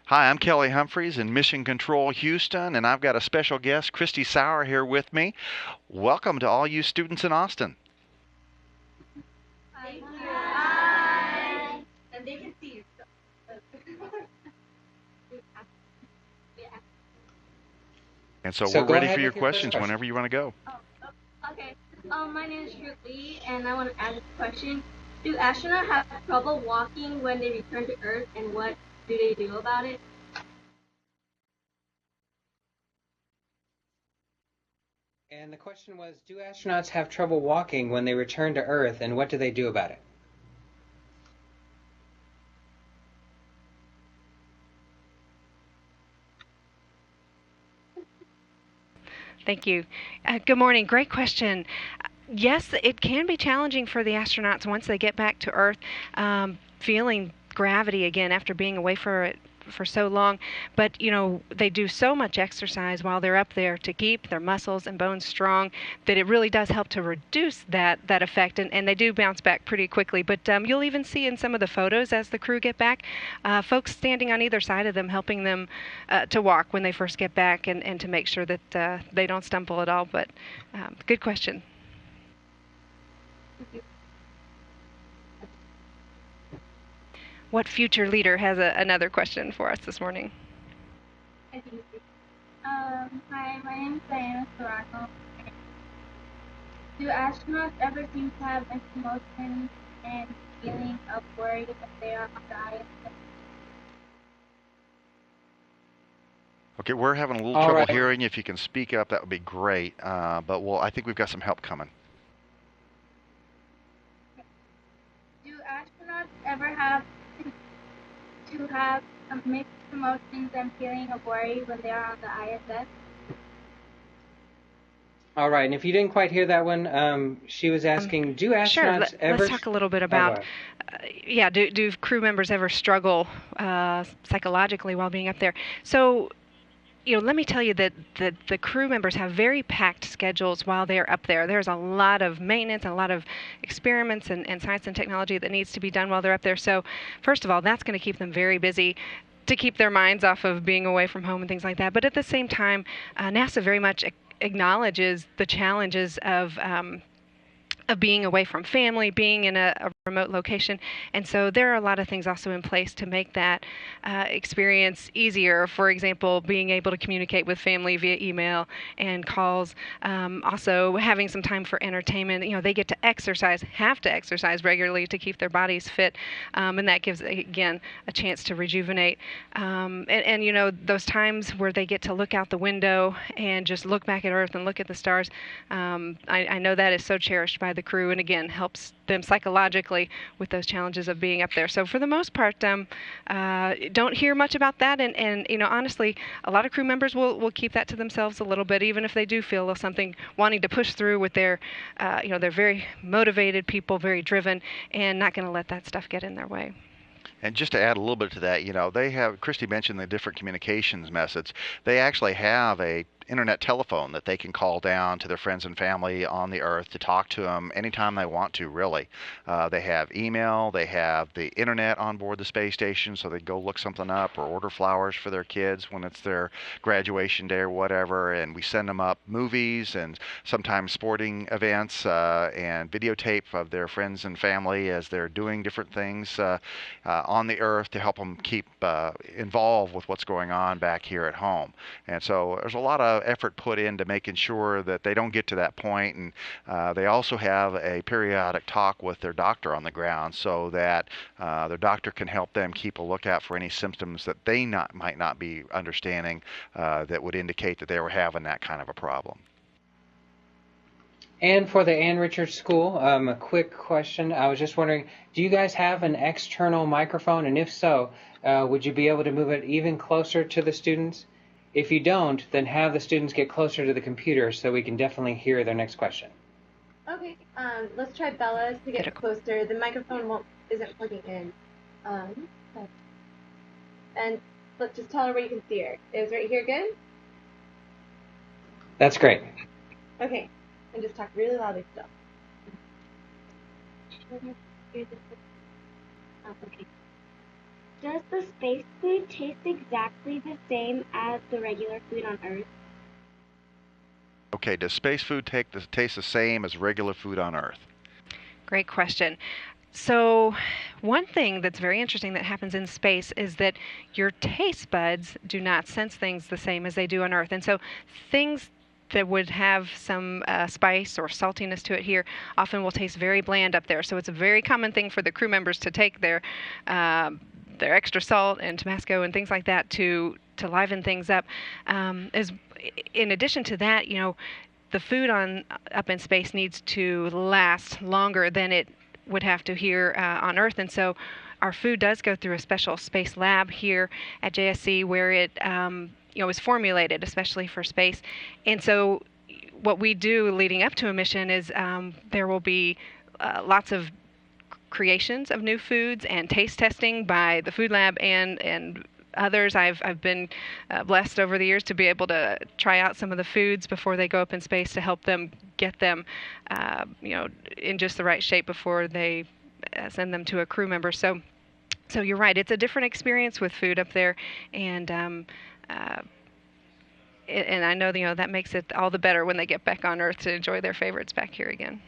Hi, I'm Kelly Humphreys in Mission Control Houston, and I've got a special guest, Christie Sauer, here with me. Welcome to all you students in Austin. Thank you. Hi. And they can see you. And so So we're go ready for ahead your with your first questions question. whenever you want to go. Okay. My name is Shirley, and I want to ask a question. Do astronauts have trouble walking when they return to Earth, and what do they do about it? And the question was, do astronauts have trouble walking when they return to Earth, and what do they do about it? Thank you. Good morning. Great question. Yes, it can be challenging for the astronauts once they get back to Earth, feeling gravity again after being away for so long. But they do so much exercise while they're up there to keep their muscles and bones strong that it really does help to reduce that effect, and they do bounce back pretty quickly. But you'll even see in some of the photos as the crew get back, folks standing on either side of them helping them to walk when they first get back, and to make sure that they don't stumble at all. But good question. What future leader has another question for us this morning? Hi, my name is Diana Sorano. Do astronauts ever seem to have emotions and feeling of worry if they are on the ISS? Okay, we're having a little All trouble right. hearing you. If you can speak up, that would be great. But I think we've got some help coming. Do astronauts ever have to have mixed emotions and feeling of worry when they are on the ISS? All right. And if you didn't quite hear that one, she was asking, do Sure. astronauts ever... Let's talk a little bit Oh, about, do crew members ever struggle psychologically while being up there? So, let me tell you that the crew members have very packed schedules while they're up there. There's a lot of maintenance and a lot of experiments and science and technology that needs to be done while they're up there. So, first of all, that's going to keep them very busy to keep their minds off of being away from home and things like that. But at the same time, NASA very much acknowledges the challenges of being away from family, being in a remote location. And so there are a lot of things also in place to make that experience easier. For example, being able to communicate with family via email and calls. Also having some time for entertainment. They get to have to exercise regularly to keep their bodies fit. And that gives, again, a chance to rejuvenate. And those times where they get to look out the window and just look back at Earth and look at the stars, I know that is so cherished by the crew, and again helps them psychologically with those challenges of being up there. So for the most part, don't hear much about that, and honestly, a lot of crew members will keep that to themselves a little bit, even if they do feel something wanting to push through with their, they're very motivated people, very driven, and not going to let that stuff get in their way. And just to add a little bit to that, Christy mentioned the different communications methods. They actually have a internet telephone that they can call down to their friends and family on the Earth to talk to them anytime they want to, really. They have email, they have the internet on board the space station, so they go look something up or order flowers for their kids when it's their graduation day or whatever, and we send them up movies and sometimes sporting events and videotape of their friends and family as they're doing different things on the Earth to help them keep involved with what's going on back here at home. And so there's a lot of effort put into making sure that they don't get to that point, and they also have a periodic talk with their doctor on the ground so that their doctor can help them keep a lookout for any symptoms that they might not be understanding that would indicate that they were having that kind of a problem. And for the Ann Richards School, a quick question. I was just wondering, do you guys have an external microphone? And if so, would you be able to move it even closer to the students? If you don't, then have the students get closer to the computer so we can definitely hear their next question. Okay, let's try Bella's to get closer. The microphone isn't plugging in. And let's just tell her where you can see her. Is right here good? That's great. Okay, and just talk really loudly still. Okay. Does the space food taste exactly the same as the regular food on Earth? Okay, does space food taste the same as regular food on Earth? Great question. So, one thing that's very interesting that happens in space is that your taste buds do not sense things the same as they do on Earth. And so, things that would have some spice or saltiness to it here often will taste very bland up there. So, it's a very common thing for the crew members to take their extra salt and Tabasco and things like that to liven things up. As in addition to that, the food up in space needs to last longer than it would have to here on Earth, and so our food does go through a special space lab here at JSC where it is formulated especially for space. And so what we do leading up to a mission is there will be lots of creations of new foods and taste testing by the food lab and others. I've been blessed over the years to be able to try out some of the foods before they go up in space to help them get them, in just the right shape before they send them to a crew member. So you're right. It's a different experience with food up there, and I know that makes it all the better when they get back on Earth to enjoy their favorites back here again.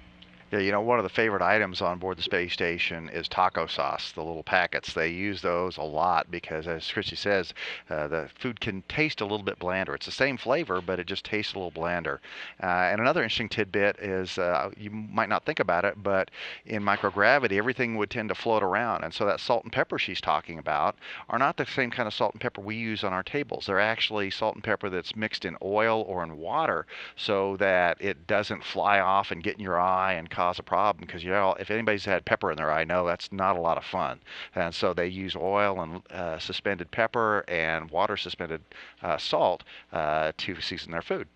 Yeah, one of the favorite items on board the space station is taco sauce, the little packets. They use those a lot because, as Christie says, the food can taste a little bit blander. It's the same flavor, but it just tastes a little blander. And another interesting tidbit is you might not think about it, but in microgravity, everything would tend to float around. And so that salt and pepper she's talking about are not the same kind of salt and pepper we use on our tables. They're actually salt and pepper that's mixed in oil or in water so that it doesn't fly off and get in your eye and cause a problem, because if anybody's had pepper in their eye, know that's not a lot of fun. And so they use oil and suspended pepper and water suspended salt to season their food.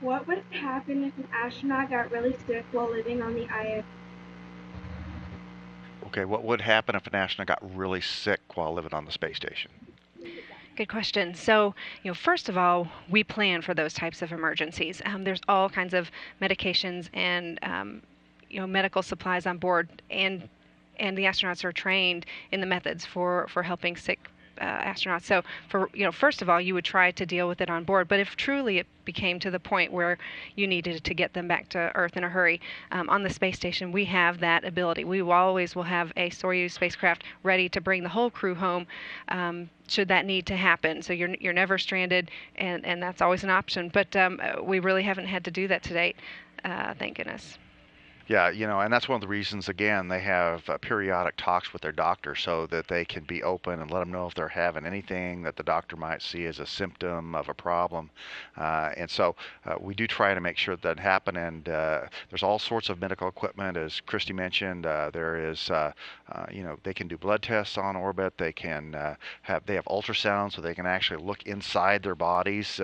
What would happen if an astronaut got really sick while living on the ISS? Okay, what would happen if an astronaut got really sick while living on the space station? Good question. So, first of all, we plan for those types of emergencies. There's all kinds of medications and medical supplies on board, and the astronauts are trained in the methods for helping sick astronauts. So, first of all, you would try to deal with it on board. But if truly it became to the point where you needed to get them back to Earth in a hurry, on the space station we have that ability. We always will have a Soyuz spacecraft ready to bring the whole crew home should that need to happen. So you're never stranded, and that's always an option. But we really haven't had to do that to date, thank goodness. Yeah, and that's one of the reasons, again, they have periodic talks with their doctor so that they can be open and let them know if they're having anything that the doctor might see as a symptom of a problem. And so we do try to make sure that happen. And there's all sorts of medical equipment, as Christie mentioned. There is, they can do blood tests on orbit. They have ultrasound, so they can actually look inside their bodies,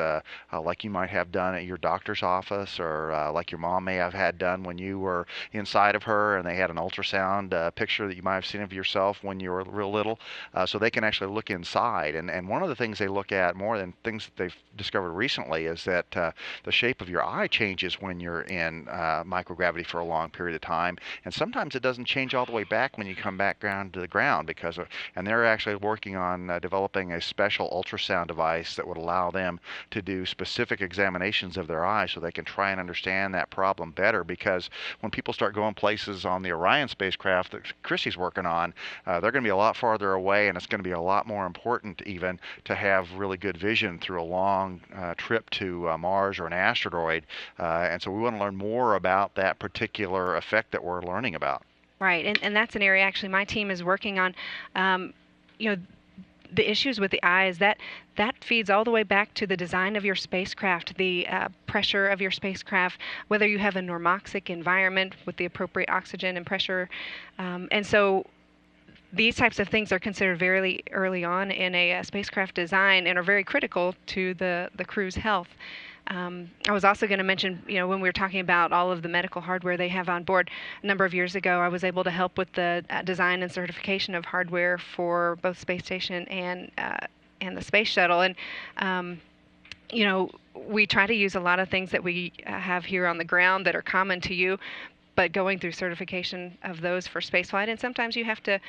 like you might have done at your doctor's office, or like your mom may have had done when you were inside of her, and they had an ultrasound picture that you might have seen of yourself when you were real little. So they can actually look inside. And one of the things they look at more than things that they've discovered recently is that the shape of your eye changes when you're in microgravity for a long period of time. And sometimes it doesn't change all the way back when you come back down to the ground, and they're actually working on developing a special ultrasound device that would allow them to do specific examinations of their eyes so they can try and understand that problem better. Because when people start going places on the Orion spacecraft that Christie's working on, they're going to be a lot farther away, and it's going to be a lot more important even to have really good vision through a long trip to Mars or an asteroid. And so we want to learn more about that particular effect that we're learning about. Right, and that's an area actually my team is working on. The issues with the eyes, that feeds all the way back to the design of your spacecraft, the pressure of your spacecraft, whether you have a normoxic environment with the appropriate oxygen and pressure. And so these types of things are considered very early on in a spacecraft design and are very critical to the crew's health. I was also going to mention, when we were talking about all of the medical hardware they have on board, a number of years ago, I was able to help with the design and certification of hardware for both space station and the space shuttle. And we try to use a lot of things that we have here on the ground that are common to you, but going through certification of those for spaceflight, and sometimes you have to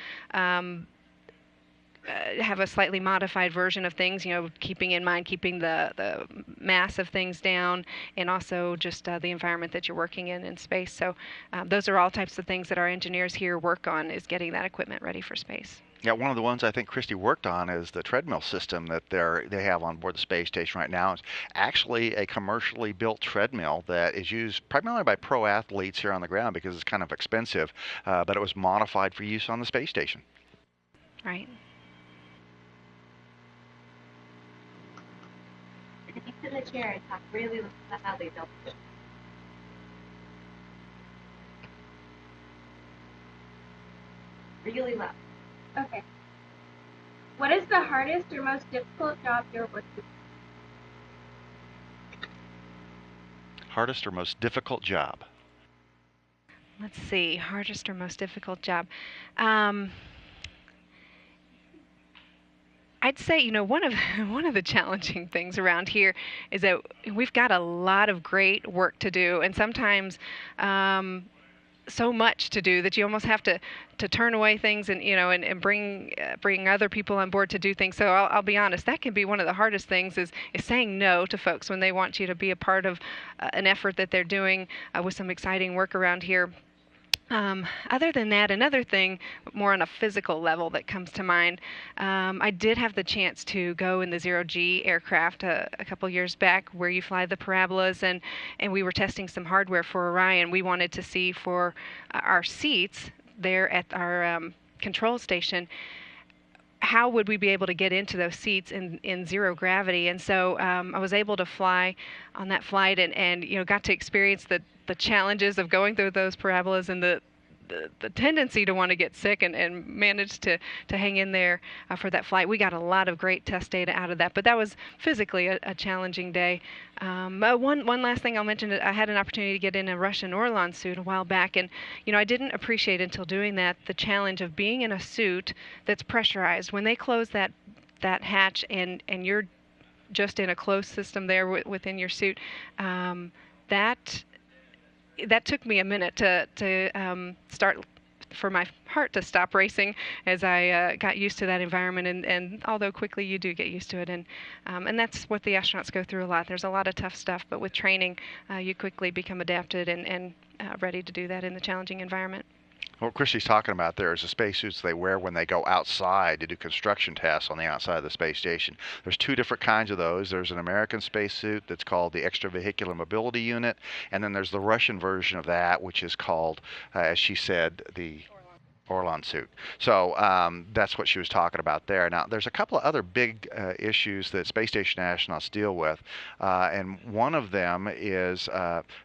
have a slightly modified version of things, keeping in mind keeping the mass of things down, and also just the environment that you're working in space. So those are all types of things that our engineers here work on, is getting that equipment ready for space. Yeah, one of the ones I think Christie worked on is the treadmill system that they have on board the space station right now. It's actually a commercially built treadmill that is used primarily by pro athletes here on the ground because it's kind of expensive, but it was modified for use on the space station. Right. If you sit in the chair and talk really loudly, they'll push. Really loud. Okay. What is the hardest or most difficult job you're working? Hardest or most difficult job? Let's see, hardest or most difficult job. I'd say, one of the challenging things around here is that we've got a lot of great work to do, and sometimes so much to do that you almost have to turn away things and bring other people on board to do things. So I'll be honest, that can be one of the hardest things is saying no to folks when they want you to be a part of an effort that they're doing with some exciting work around here. Other than that, another thing more on a physical level that comes to mind, I did have the chance to go in the zero-G aircraft a couple years back where you fly the parabolas, and we were testing some hardware for Orion. We wanted to see for our seats there at our control station, how would we be able to get into those seats in zero gravity? And so I was able to fly on that flight and got to experience the challenges of going through those parabolas and the tendency to want to get sick, and managed to hang in there for that flight. We got a lot of great test data out of that, but that was physically a challenging day. One last thing I'll mention, I had an opportunity to get in a Russian Orlan suit a while back, and I didn't appreciate until doing that the challenge of being in a suit that's pressurized. When they close that hatch and you're just in a closed system there within your suit, that took me a minute to start, for my heart to stop racing as I got used to that environment. And although quickly you do get used to it, and that's what the astronauts go through a lot. There's a lot of tough stuff, but with training, you quickly become adapted and ready to do that in the challenging environment. What Christie's talking about there is the spacesuits they wear when they go outside to do construction tasks on the outside of the space station. There's two different kinds of those. There's an American spacesuit that's called the Extravehicular Mobility Unit, and then there's the Russian version of that, which is called, as she said, the Orlan suit. So that's what she was talking about there. Now, there's a couple of other big issues that space station astronauts deal with, and one of them is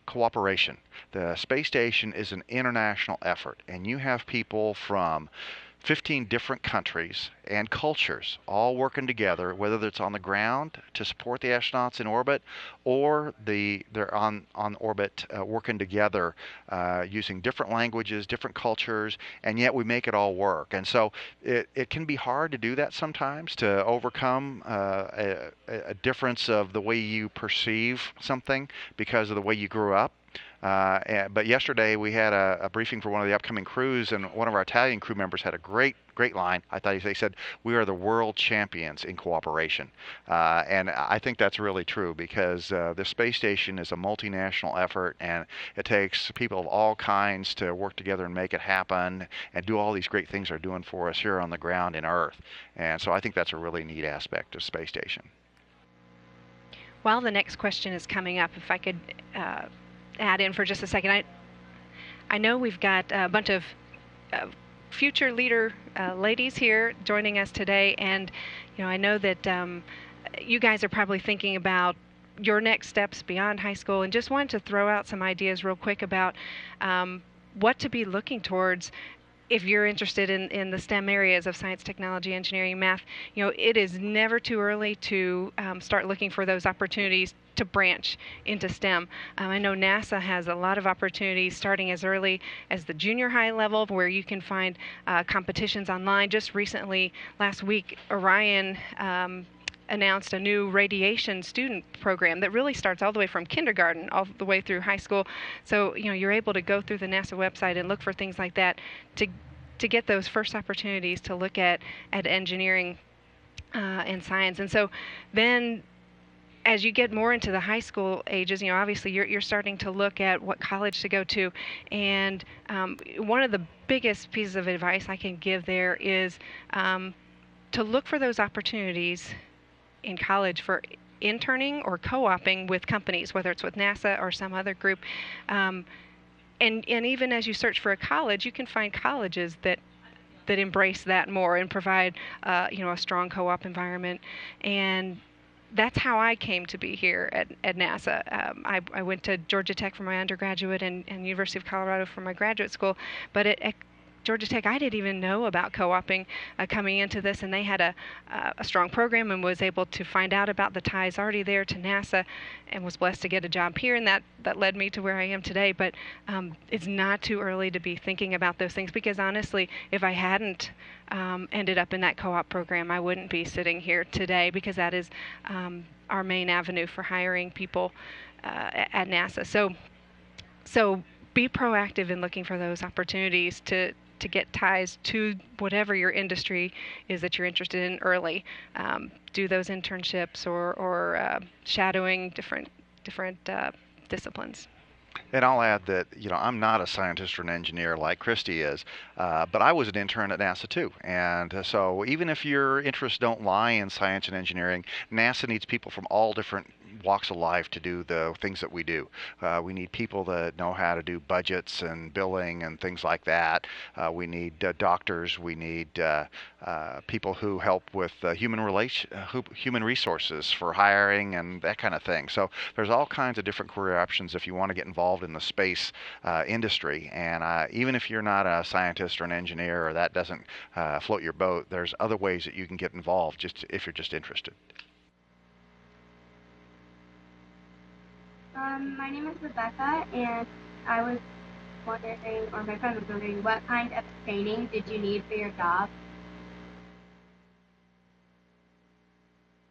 cooperation. The space station is an international effort, and you have people from 15 different countries and cultures all working together, whether it's on the ground to support the astronauts in orbit, or they're on orbit working together using different languages, different cultures, and yet we make it all work. And so it can be hard to do that sometimes, to overcome a difference of the way you perceive something because of the way you grew up. But yesterday we had a briefing for one of the upcoming crews, and one of our Italian crew members had a great line. I thought they said, "We are the world champions in cooperation." And I think that's really true, because the space station is a multinational effort, and it takes people of all kinds to work together and make it happen and do all these great things they're doing for us here on the ground in Earth. And so I think that's a really neat aspect of space station. While the next question is coming up, if I could add in for just a second. I know we've got a bunch of future leader ladies here joining us today, and I know that you guys are probably thinking about your next steps beyond high school, and just wanted to throw out some ideas real quick about what to be looking towards if you're interested in the STEM areas of science, technology, engineering, math, it is never too early to start looking for those opportunities to branch into STEM. I know NASA has a lot of opportunities starting as early as the junior high level where you can find competitions online. Just recently, last week, Orion announced a new radiation student program that really starts all the way from kindergarten all the way through high school. So you're able to go through the NASA website and look for things like that to get those first opportunities to look at engineering and science. And so then as you get more into the high school ages, obviously you're starting to look at what college to go to. And one of the biggest pieces of advice I can give there is to look for those opportunities in college for interning or co-oping with companies, whether it's with NASA or some other group. And even as you search for a college, you can find colleges that embrace that more and provide a strong co-op environment. And that's how I came to be here at NASA. I went to Georgia Tech for my undergraduate and University of Colorado for my graduate school, but at Georgia Tech, I didn't even know about co-oping coming into this, and they had a strong program and was able to find out about the ties already there to NASA and was blessed to get a job here, and that led me to where I am today. But it's not too early to be thinking about those things, because honestly, if I hadn't ended up in that co-op program, I wouldn't be sitting here today, because that is our main avenue for hiring people at NASA. So be proactive in looking for those opportunities to get ties to whatever your industry is that you're interested in early. Do those internships or shadowing different disciplines. And I'll add that, I'm not a scientist or an engineer like Christie is, but I was an intern at NASA too. And so even if your interests don't lie in science and engineering, NASA needs people from all different walks of life to do the things that we do. We need people that know how to do budgets and billing and things like that. We need doctors. We need people who help with human resources for hiring and that kind of thing. So there's all kinds of different career options if you want to get involved in the space industry. And even if you're not a scientist or an engineer, or that doesn't float your boat, there's other ways that you can get involved just if you're just interested. My name is Rebecca, and I was wondering, or my friend was wondering, what kind of training did you need for your job?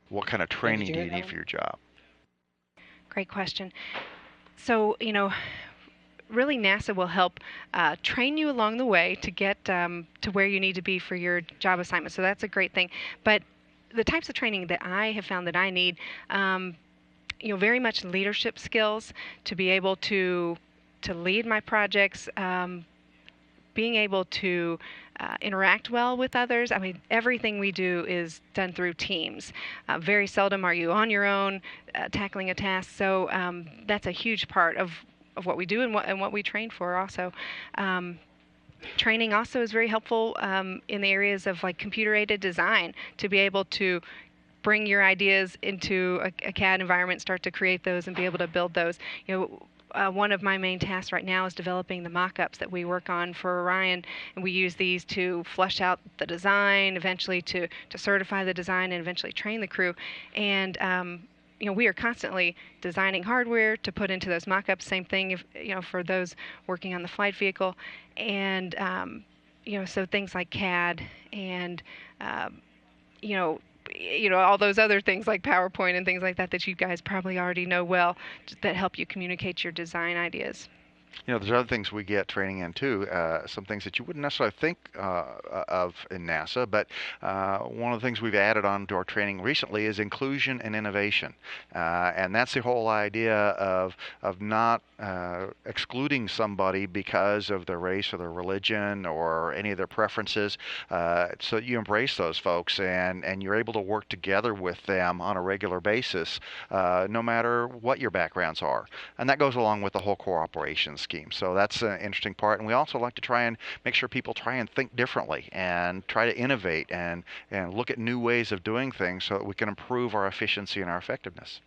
What kind of training do you need for your job? Great question. So, really NASA will help train you along the way to get to where you need to be for your job assignment. So that's a great thing. But the types of training that I have found that I need, very much leadership skills to be able to lead my projects, being able to interact well with others. I mean, everything we do is done through teams. Very seldom are you on your own tackling a task. So that's a huge part of what we do and what we train for also. Training also is very helpful in the areas of like computer-aided design, to be able to bring your ideas into a CAD environment, start to create those and be able to build those. One of my main tasks right now is developing the mock-ups that we work on for Orion, and we use these to flesh out the design, eventually to certify the design, and eventually train the crew. And we are constantly designing hardware to put into those mock-ups. Same thing for those working on the flight vehicle, and so things like CAD and all those other things like PowerPoint and things like that you guys probably already know well, that help you communicate your design ideas. There's other things we get training in too, some things that you wouldn't necessarily think of in NASA, but one of the things we've added on to our training recently is inclusion and innovation. And that's the whole idea of not excluding somebody because of their race or their religion or any of their preferences. So you embrace those folks and you're able to work together with them on a regular basis, no matter what your backgrounds are. And that goes along with the whole cooperation scheme. So that's an interesting part. And we also like to try and make sure people try and think differently and try to innovate and look at new ways of doing things so that we can improve our efficiency and our effectiveness.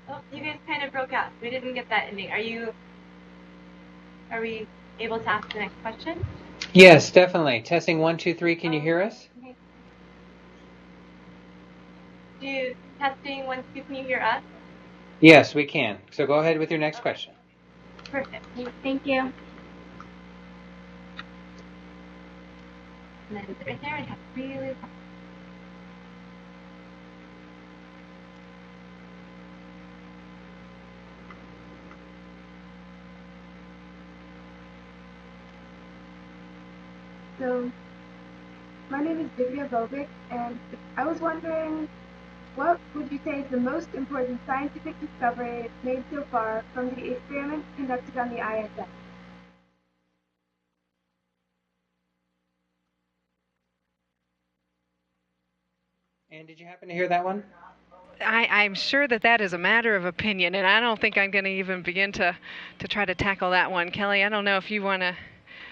Oh, you guys kind of broke out. We didn't get that ending. Are you Are we able to ask the next question? Yes, definitely. Testing 1, 2, 3. Can you hear us? Okay. Testing 1, 2. Can you hear us? Yes, we can. So go ahead with your next question. Perfect. Thank you. And then sit right there and have really. So, my name is Divya Bovic, and I was wondering, what would you say is the most important scientific discovery made so far from the experiments conducted on the ISS? And did you happen to hear that one? I'm sure that that is a matter of opinion, and I don't think I'm going to even begin to try to tackle that one. Kelly, I don't know if you want to.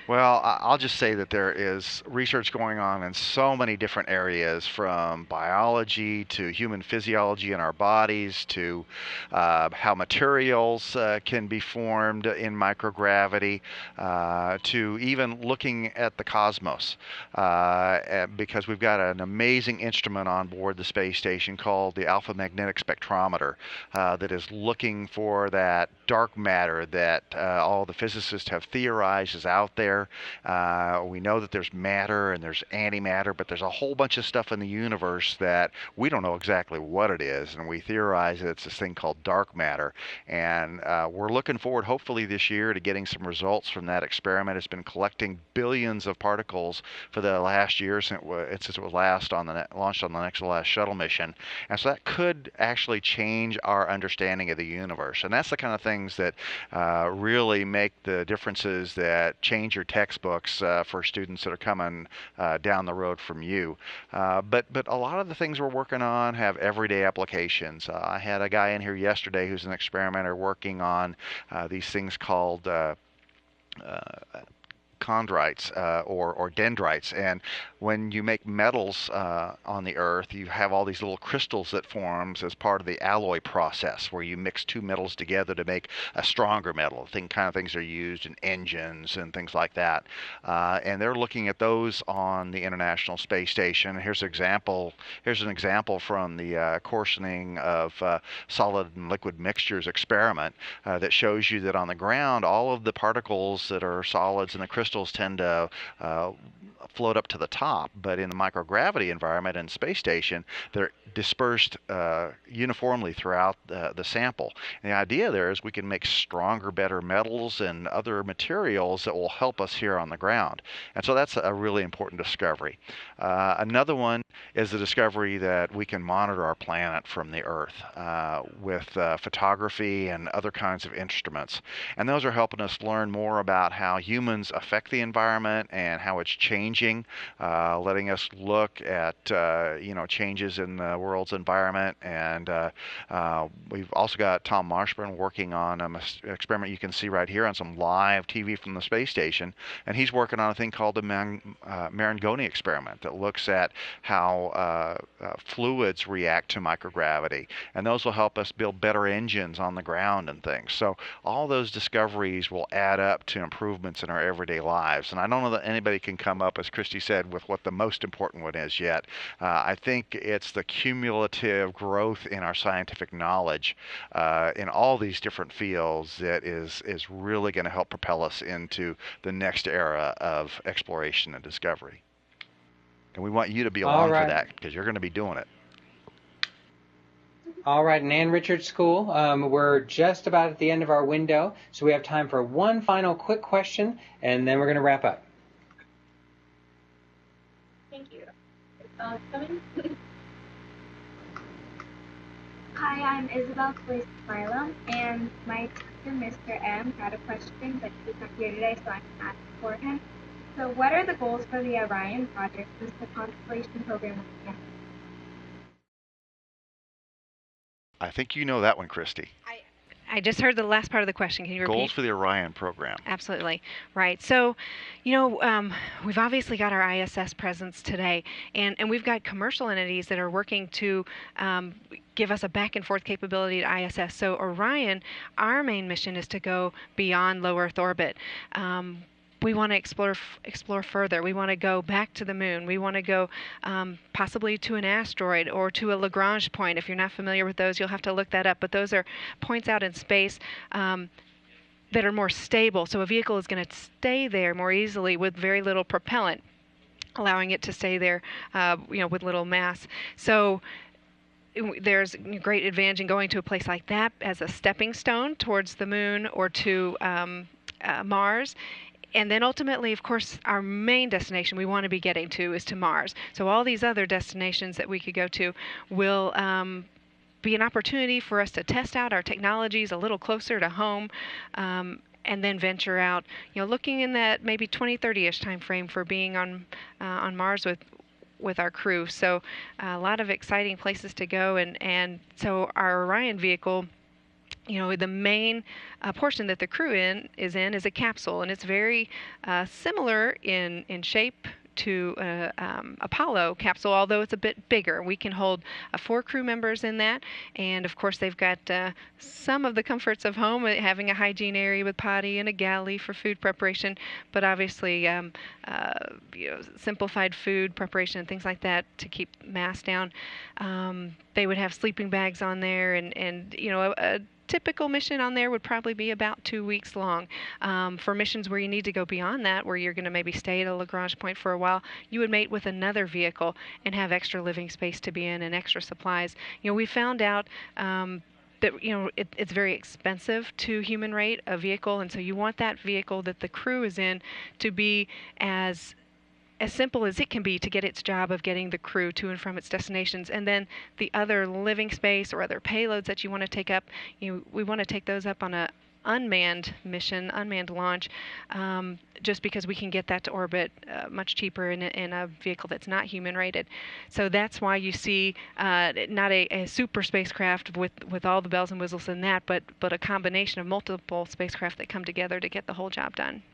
Well, I'll just say that there is research going on in so many different areas, from biology to human physiology in our bodies to how materials can be formed in microgravity, to even looking at the cosmos. Because we've got an amazing instrument on board the space station called the Alpha Magnetic Spectrometer that is looking for that dark matter that all the physicists have theorized is out there. We know that there's matter and there's antimatter, but there's a whole bunch of stuff in the universe that we don't know exactly what it is, and we theorize that it's this thing called dark matter. And we're looking forward, hopefully this year, to getting some results from that experiment. It's been collecting billions of particles for the last year since it was launched on the next to last shuttle mission, and so that could actually change our understanding of the universe. And that's the kind of things that really make the differences that change your textbooks for students that are coming down the road from you. But a lot of the things we're working on have everyday applications. I had a guy in here yesterday who's an experimenter working on these things called chondrites or dendrites. And when you make metals on the Earth, you have all these little crystals that forms as part of the alloy process, where you mix two metals together to make a stronger metal. Kind of things are used in engines and things like that. And they're looking at those on the International Space Station. Here's an example from the coarsening of solid and liquid mixtures experiment that shows you that on the ground, all of the particles that are solids in the crystals tend to float up to the top, but in the microgravity environment and space station, they're dispersed uniformly throughout the sample. And the idea there is we can make stronger, better metals and other materials that will help us here on the ground. And so that's a really important discovery. Another one is the discovery that we can monitor our planet from the Earth with photography and other kinds of instruments. And those are helping us learn more about how humans affect the environment and how it's changing, letting us look at changes in the world's environment. And we've also got Tom Marshburn working on an experiment you can see right here on some live TV from the space station, and he's working on a thing called the Marangoni experiment that looks at how fluids react to microgravity, and those will help us build better engines on the ground and things. So all those discoveries will add up to improvements in our everyday lives. And I don't know that anybody can come up, as Christie said, with what the most important one is yet. I think it's the cumulative growth in our scientific knowledge in all these different fields that is really going to help propel us into the next era of exploration and discovery. And we want you to be along for that, because you're going to be doing it. All right, and Ann Richards School, we're just about at the end of our window, so we have time for one final quick question, and then we're going to wrap up. Thank you. Coming. Hi, I'm Isabel Place-Milo, and my teacher, Mr. M, had a question, but he's not here today, so I can ask for him. So what are the goals for the Orion project since the constellation program will begin? I think you know that one, Christie. I just heard the last part of the question. Can you repeat? Goals for the Orion program. Absolutely. Right. So, we've obviously got our ISS presence today, and we've got commercial entities that are working to give us a back and forth capability to ISS. So Orion, our main mission is to go beyond low Earth orbit. We want to explore further. We want to go back to the moon. We want to go possibly to an asteroid or to a Lagrange point. If you're not familiar with those, you'll have to look that up. But those are points out in space that are more stable. So a vehicle is going to stay there more easily with very little propellant, allowing it to stay there, with little mass. So there's great advantage in going to a place like that as a stepping stone towards the moon or to Mars. And then ultimately, of course, our main destination we want to be getting to is to Mars. So all these other destinations that we could go to will be an opportunity for us to test out our technologies a little closer to home, and then venture out, looking in that maybe 2030-ish time frame for being on Mars with our crew. So a lot of exciting places to go, and so our Orion vehicle, the main portion that the crew is a capsule, and it's very similar in shape to Apollo capsule, although it's a bit bigger. We can hold 4 crew members in that, and of course they've got some of the comforts of home, having a hygiene area with potty and a galley for food preparation, but obviously simplified food preparation and things like that to keep mass down. They would have sleeping bags on there, and a typical mission on there would probably be about 2 weeks long. For missions where you need to go beyond that, where you're going to maybe stay at a Lagrange point for a while, you would mate with another vehicle and have extra living space to be in and extra supplies. We found out that it's very expensive to human rate a vehicle, and so you want that vehicle that the crew is in to be as simple as it can be to get its job of getting the crew to and from its destinations. And then the other living space or other payloads that you want to take up, we want to take those up on a unmanned mission, unmanned launch, just because we can get that to orbit much cheaper in a vehicle that's not human rated. So that's why you see not a super spacecraft with all the bells and whistles in that, but a combination of multiple spacecraft that come together to get the whole job done.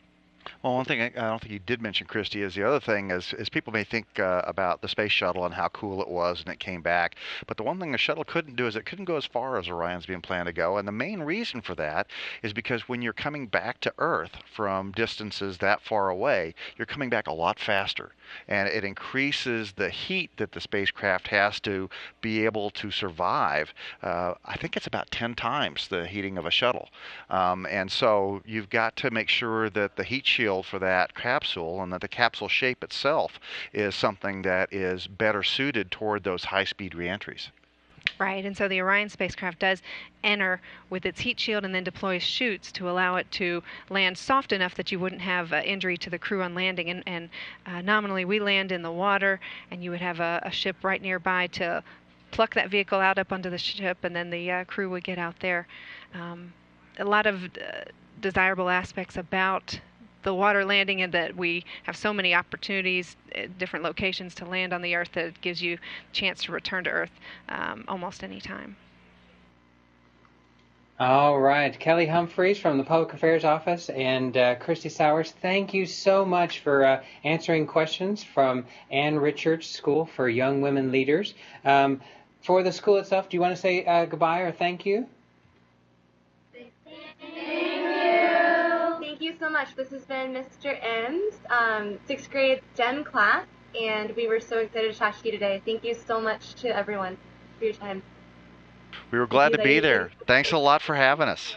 Well, one thing I don't think you did mention, Christie, is the other thing is people may think about the space shuttle and how cool it was and it came back. But the one thing the shuttle couldn't do is it couldn't go as far as Orion's being planned to go. And the main reason for that is because when you're coming back to Earth from distances that far away, you're coming back a lot faster. And it increases the heat that the spacecraft has to be able to survive. I think it's about 10 times the heating of a shuttle. And so you've got to make sure that the heat shield for that capsule and that the capsule shape itself is something that is better suited toward those high-speed reentries. Right, and so the Orion spacecraft does enter with its heat shield and then deploys chutes to allow it to land soft enough that you wouldn't have injury to the crew on landing. And nominally we land in the water, and you would have a ship right nearby to pluck that vehicle out up onto the ship, and then the crew would get out there. A lot of desirable aspects about the water landing, and that we have so many opportunities at different locations to land on the Earth that it gives you a chance to return to Earth almost any time. All right. Kelly Humphreys from the Public Affairs Office and Christie Sauers, thank you so much for answering questions from Ann Richards School for Young Women Leaders. For the school itself, do you want to say goodbye or thank you? Thank you so much. This has been Mr. M's 6th grade STEM class, and we were so excited to talk to you today. Thank you so much to everyone for your time. We were glad to be there. Thanks a lot for having us.